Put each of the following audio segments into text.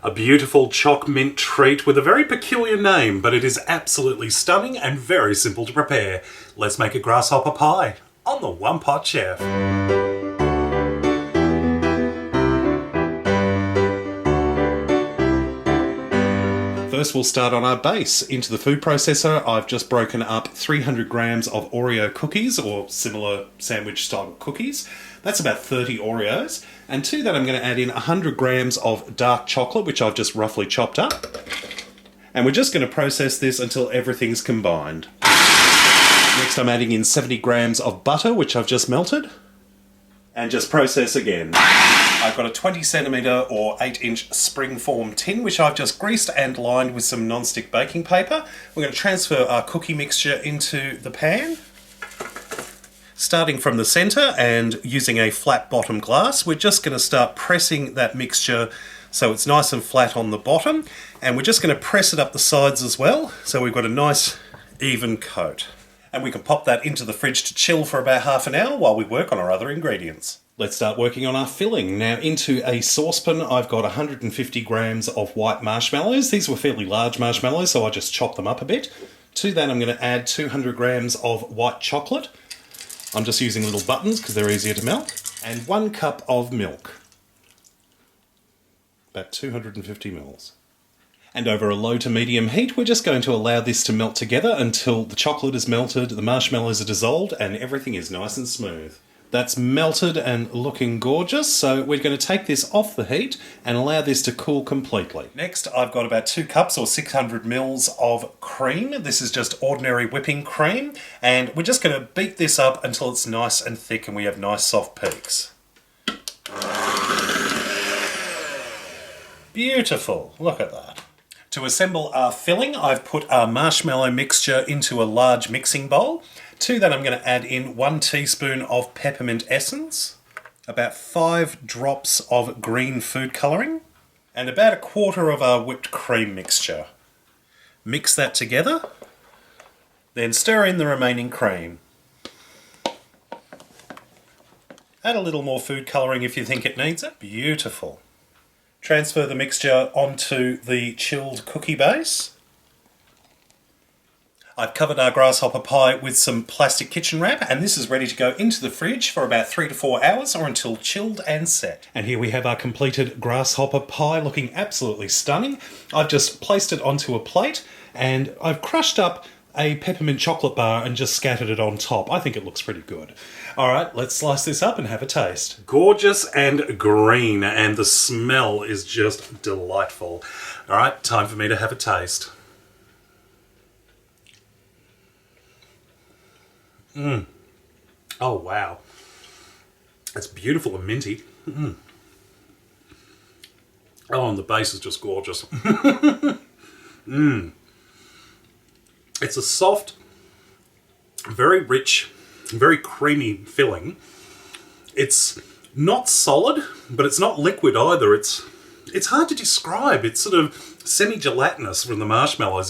A beautiful choc mint treat with a very peculiar name, but it is absolutely stunning and very simple to prepare. Let's make a grasshopper pie on the One Pot Chef. First we'll start on our base. Into the food processor I've just broken up 300 grams of Oreo cookies, or similar sandwich style cookies. That's about 30 Oreos. And to that I'm going to add in 100 grams of dark chocolate, which I've just roughly chopped up. And we're just going to process this until everything's combined. Next I'm adding in 70 grams of butter, which I've just melted. And just process again. I've got a 20 centimetre or 8-inch springform tin, which I've just greased and lined with some non-stick baking paper. We're going to transfer our cookie mixture into the pan. Starting from the centre and using a flat bottom glass, we're just going to start pressing that mixture so it's nice and flat on the bottom. And we're just going to press it up the sides as well, so we've got a nice even coat. And we can pop that into the fridge to chill for about half an hour while we work on our other ingredients. Let's start working on our filling. Now into a saucepan I've got 150 grams of white marshmallows. These were fairly large marshmallows, so I just chopped them up a bit. To that I'm going to add 200 grams of white chocolate. I'm just using little buttons because they're easier to melt. And 1 cup of milk. About 250 mils. And over a low to medium heat, we're just going to allow this to melt together until the chocolate is melted, the marshmallows are dissolved, and everything is nice and smooth. That's melted and looking gorgeous, so we're going to take this off the heat and allow this to cool completely. Next, I've got about 2 cups or 600 mils of cream. This is just ordinary whipping cream, and we're just going to beat this up until it's nice and thick and we have nice soft peaks. Beautiful, look at that. To assemble our filling, I've put our marshmallow mixture into a large mixing bowl. To that I'm going to add in 1 teaspoon of peppermint essence, about 5 drops of green food colouring, and about 1/4 of our whipped cream mixture. Mix that together, then stir in the remaining cream. Add a little more food colouring if you think it needs it. Beautiful. Transfer the mixture onto the chilled cookie base. I've covered our grasshopper pie with some plastic kitchen wrap, and this is ready to go into the fridge for about 3 to 4 hours or until chilled and set. And here we have our completed grasshopper pie, looking absolutely stunning. I've just placed it onto a plate and I've crushed up a peppermint chocolate bar and just scattered it on top. I think it looks pretty good. Alright, let's slice this up and have a taste. Gorgeous and green, and the smell is just delightful. Alright, time for me to have a taste. Oh wow. It's beautiful and minty. Oh, and the base is just gorgeous. It's a soft, very rich, very creamy filling. It's not solid, but it's not liquid either. It's hard to describe. It's sort of semi-gelatinous from the marshmallows.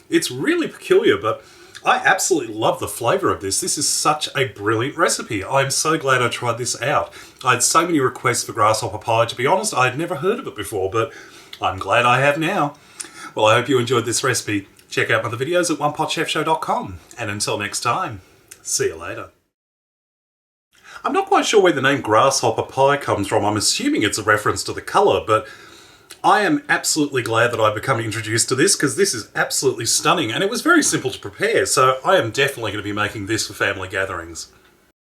It's really peculiar, but I absolutely love the flavour of this. This is such a brilliant recipe. I'm so glad I tried this out. I had so many requests for grasshopper pie. To be honest, I had never heard of it before, but I'm glad I have now. Well, I hope you enjoyed this recipe. Check out my other videos at OnePotChefShow.com. And until next time, see you later. I'm not quite sure where the name grasshopper pie comes from. I'm assuming it's a reference to the colour, but I am absolutely glad that I've become introduced to this because this is absolutely stunning and it was very simple to prepare, so I am definitely going to be making this for family gatherings.